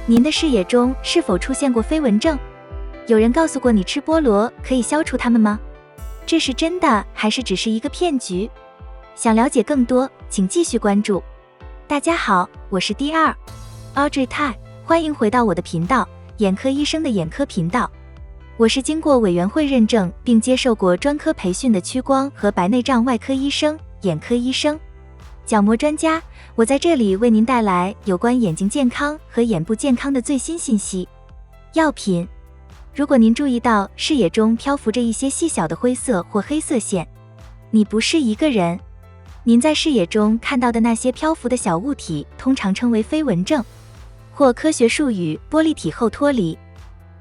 您的视野中是否出现过飞蚊症？有人告诉过你吃菠萝可以消除它们吗？这是真的还是只是一个骗局？想了解更多，请继续关注。大家好，我是第二 Audrey Tai， 欢迎回到我的频道，眼科医生的眼科频道。我是经过委员会认证并接受过专科培训的屈光和白内障外科医生、眼科医生、角膜专家。我在这里为您带来有关眼睛健康和眼部健康的最新信息。药品，如果您注意到视野中漂浮着一些细小的灰色或黑色线，你不是一个人。您在视野中看到的那些漂浮的小物体通常称为飞蚊症，或科学术语玻璃体后脱离。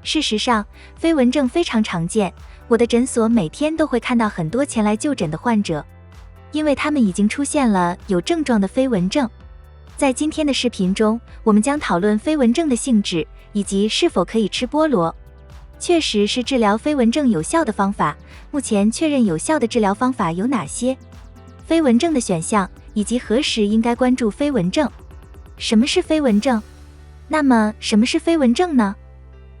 事实上，飞蚊症非常常见，我的诊所每天都会看到很多前来就诊的患者，因为他们已经出现了有症状的飞蚊症。在今天的视频中，我们将讨论飞蚊症的性质以及是否可以吃菠萝。确实是治疗飞蚊症有效的方法。目前确认有效的治疗方法有哪些？飞蚊症的选项以及何时应该关注飞蚊症？什么是飞蚊症？那么什么是飞蚊症呢？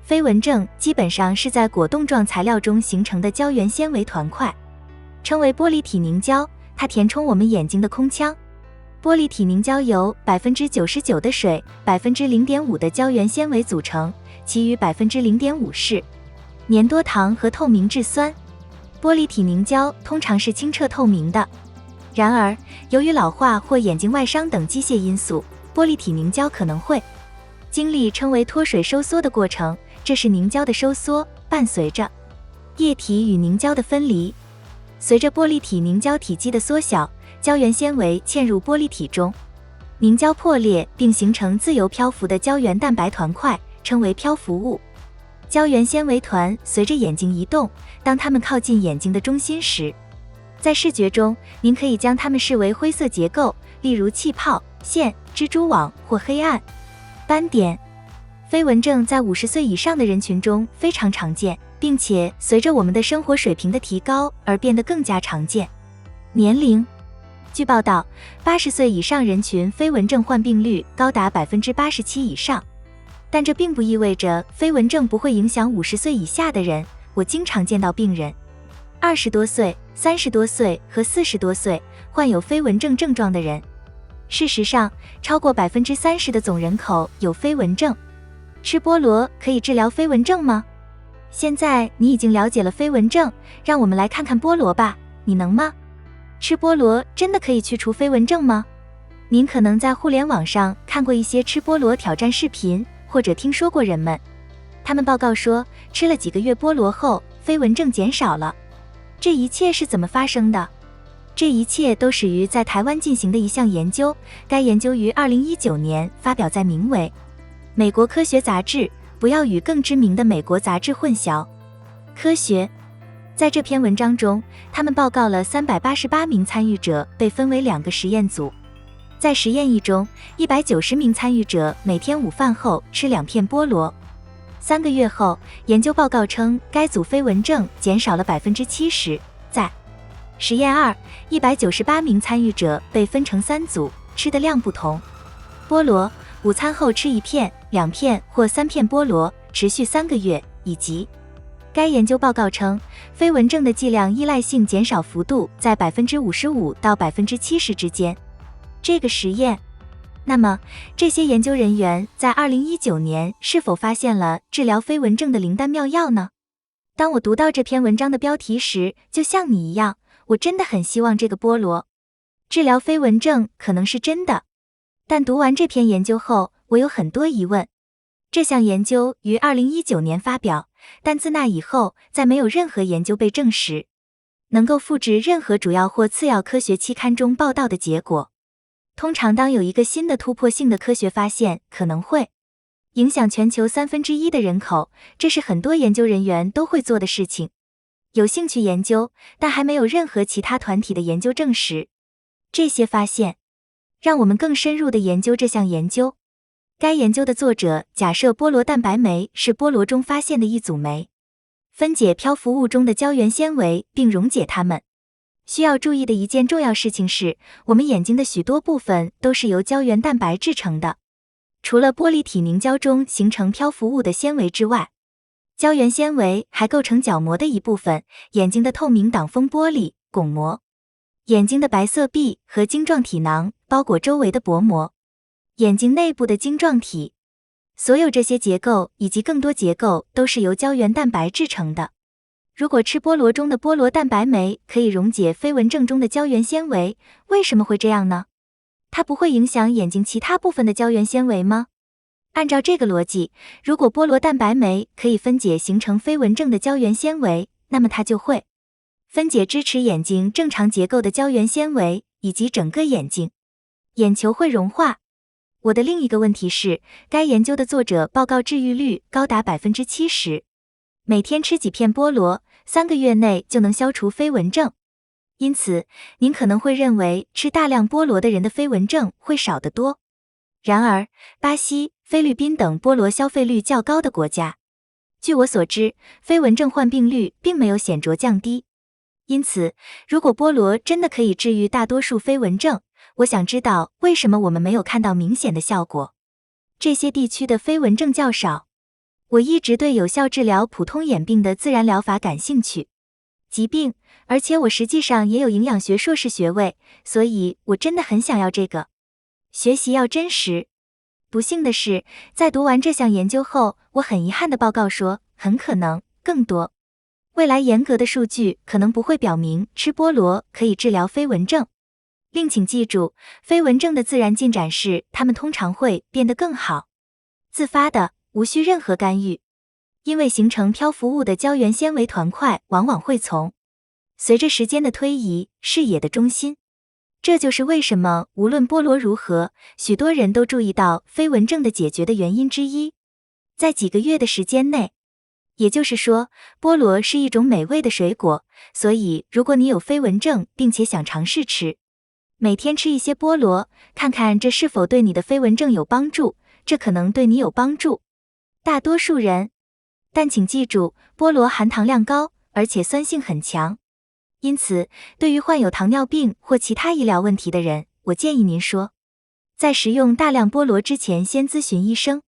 飞蚊症基本上是在果冻状材料中形成的胶原纤维团块，称为玻璃体凝胶，它填充我们眼睛的空腔。玻璃体凝胶由 99% 的水、0.5% 的胶原纤维组成，其余 0.5% 是粘多糖和透明质酸。玻璃体凝胶通常是清澈透明的，然而由于老化或眼睛外伤等机械因素，玻璃体凝胶可能会经历称为脱水收缩的过程，这是凝胶的收缩伴随着液体与凝胶的分离。随着玻璃体凝胶体积的缩小，胶原纤维嵌入玻璃体中，凝胶破裂并形成自由漂浮的胶原蛋白团块，称为漂浮物。胶原纤维团随着眼睛移动，当它们靠近眼睛的中心时，在视觉中您可以将它们视为灰色结构，例如气泡、线、蜘蛛网或黑暗斑点。飞蚊症在50岁以上的人群中非常常见，并且随着我们的生活水平的提高而变得更加常见。年龄，据报道，80岁以上人群飞蚊症患病率高达 87% 以上，但这并不意味着飞蚊症不会影响50岁以下的人。我经常见到病人20多岁、30多岁和40多岁患有飞蚊症症状的人。事实上，超过 30% 的总人口有飞蚊症。吃菠萝可以治疗飞蚊症吗？现在你已经了解了飞蚊症，让我们来看看菠萝吧，你能吗？吃菠萝真的可以去除飞蚊症吗？您可能在互联网上看过一些吃菠萝挑战视频，或者听说过人们，他们报告说吃了几个月菠萝后，飞蚊症减少了。这一切是怎么发生的？这一切都始于在台湾进行的一项研究，该研究于2019年发表在名为《美国科学杂志》，不要与更知名的美国杂志混淆。科学。在这篇文章中，他们报告了388名参与者被分为2个实验组。在实验1中，190名参与者每天午饭后吃2片菠萝。3个月后，研究报告称该组飞蚊症减少了 70%。在实验2，198名参与者被分成3组，吃的量不同。菠萝，午餐后吃1片、2片或3片菠萝，持续3个月，以及该研究报告称，飞蚊症的剂量依赖性减少幅度在 55% 到 70% 之间。这个实验，那么这些研究人员在2019年是否发现了治疗飞蚊症的灵丹妙药呢？当我读到这篇文章的标题时，就像你一样，我真的很希望这个菠萝治疗飞蚊症可能是真的。但读完这篇研究后，我有很多疑问。这项研究于2019年发表，但自那以后，再没有任何研究被证实能够复制任何主要或次要科学期刊中报道的结果。通常当有一个新的突破性的科学发现可能会影响全球1/3的人口，这是很多研究人员都会做的事情。有兴趣研究，但还没有任何其他团体的研究证实这些发现。让我们更深入地研究这项研究。该研究的作者假设菠萝蛋白酶是菠萝中发现的一组酶，分解漂浮物中的胶原纤维并溶解它们。需要注意的一件重要事情是，我们眼睛的许多部分都是由胶原蛋白制成的。除了玻璃体凝胶中形成漂浮物的纤维之外，胶原纤维还构成角膜的一部分，眼睛的透明挡风玻璃巩膜，眼睛的白色壁和晶状体囊包裹周围的薄膜，眼睛内部的晶状体。所有这些结构以及更多结构都是由胶原蛋白制成的。如果吃菠萝中的菠萝蛋白酶可以溶解飞蚊症中的胶原纤维，为什么会这样呢？它不会影响眼睛其他部分的胶原纤维吗？按照这个逻辑，如果菠萝蛋白酶可以分解形成飞蚊症的胶原纤维，那么它就会分解支持眼睛正常结构的胶原纤维，以及整个眼睛。眼球会融化。我的另一个问题是，该研究的作者报告治愈率高达 70%。每天吃几片菠萝，3个月内就能消除飞蚊症。因此，您可能会认为吃大量菠萝的人的飞蚊症会少得多。然而，巴西、菲律宾等菠萝消费率较高的国家，据我所知，飞蚊症患病率并没有显著降低。因此，如果菠萝真的可以治愈大多数飞蚊症，我想知道为什么我们没有看到明显的效果。这些地区的飞蚊症较少。我一直对有效治疗普通眼病的自然疗法感兴趣。疾病，而且我实际上也有营养学硕士学位，所以我真的很想要这个。学习要真实。不幸的是，在读完这项研究后，我很遗憾地报告说，很可能更多。未来严格的数据可能不会表明吃菠萝可以治疗飞蚊症。另请记住，飞蚊症的自然进展是，它们通常会变得更好，自发的，无需任何干预。因为形成漂浮物的胶原纤维团块往往会随着时间的推移，视野的中心。这就是为什么无论菠萝如何，许多人都注意到飞蚊症的解决的原因之一。在几个月的时间内，也就是说，菠萝是一种美味的水果，所以如果你有飞蚊症并且想尝试吃，每天吃一些菠萝，看看这是否对你的飞蚊症有帮助，这可能对你有帮助。大多数人，但请记住，菠萝含糖量高，而且酸性很强。因此，对于患有糖尿病或其他医疗问题的人，我建议您说，在食用大量菠萝之前先咨询医生。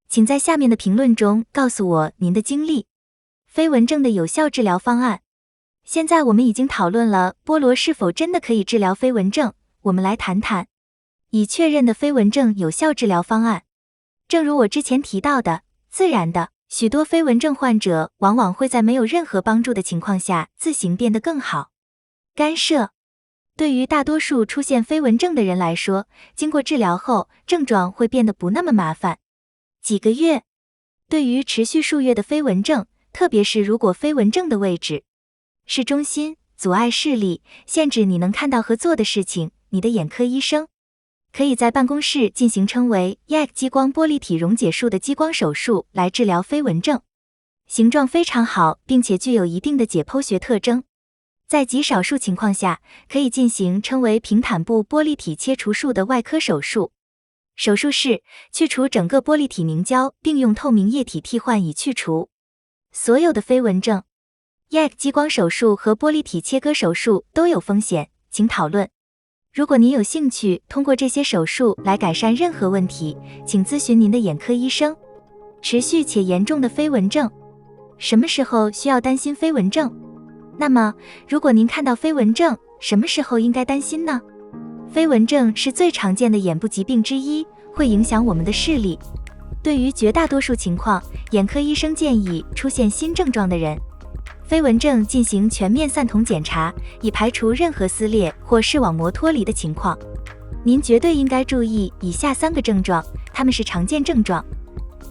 请在下面的评论中告诉我您的经历。飞蚊症的有效治疗方案。现在我们已经讨论了菠萝是否真的可以治疗飞蚊症，我们来谈谈已确认的飞蚊症有效治疗方案。正如我之前提到的，自然的，许多飞蚊症患者往往会在没有任何帮助的情况下自行变得更好。干涉。对于大多数出现飞蚊症的人来说，经过治疗后，症状会变得不那么麻烦。几个月。对于持续数月的飞蚊症，特别是如果飞蚊症的位置是中心，阻碍视力，限制你能看到和做的事情，你的眼科医生可以在办公室进行称为 YAG 激光玻璃体溶解术的激光手术来治疗飞蚊症。形状非常好，并且具有一定的解剖学特征。在极少数情况下，可以进行称为平坦部玻璃体切除术的外科手术。手术是去除整个玻璃体凝胶，并用透明液体替换以去除所有的飞蚊症。YAG 激光手术和玻璃体切割手术都有风险，请讨论。如果您有兴趣通过这些手术来改善任何问题，请咨询您的眼科医生。持续且严重的飞蚊症。什么时候需要担心飞蚊症？那么，如果您看到飞蚊症，什么时候应该担心呢？飞蚊症是最常见的眼部疾病之一，会影响我们的视力。对于绝大多数情况，眼科医生建议出现新症状的人，飞蚊症进行全面散瞳检查，以排除任何撕裂或视网膜脱离的情况。您绝对应该注意以下3个症状，它们是常见症状。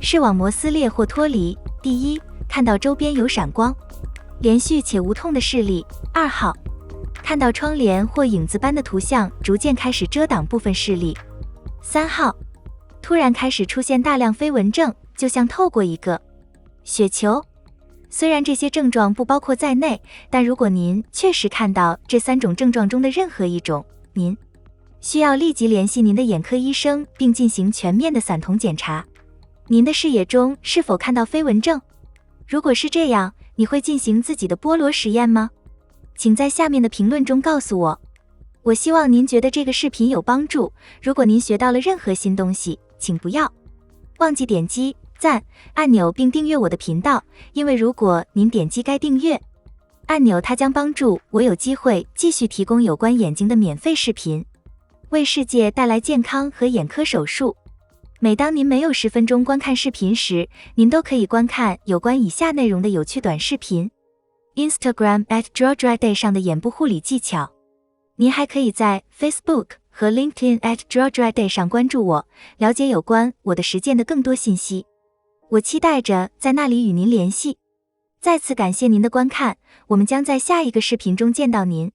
视网膜撕裂或脱离。第一，看到周边有闪光，连续且无痛的视力。2号，看到窗帘或影子般的图像逐渐开始遮挡部分视力。3号，突然开始出现大量飞蚊症，就像透过一个雪球。虽然这些症状不包括在内，但如果您确实看到这3种症状中的任何一种，您需要立即联系您的眼科医生，并进行全面的散瞳检查。您的视野中是否看到飞蚊症？如果是这样，你会进行自己的菠萝实验吗？请在下面的评论中告诉我。我希望您觉得这个视频有帮助。如果您学到了任何新东西，请不要忘记点击赞按钮并订阅我的频道，因为如果您点击该订阅按钮，它将帮助我有机会继续提供有关眼睛的免费视频，为世界带来健康和眼科手术。每当您没有10分钟观看视频时，您都可以观看有关以下内容的有趣短视频。Instagram @drawdryday 上的眼部护理技巧。您还可以在 Facebook 和 LinkedIn @drawdryday 上关注我，了解有关我的实践的更多信息。我期待着在那里与您联系。再次感谢您的观看，我们将在下一个视频中见到您。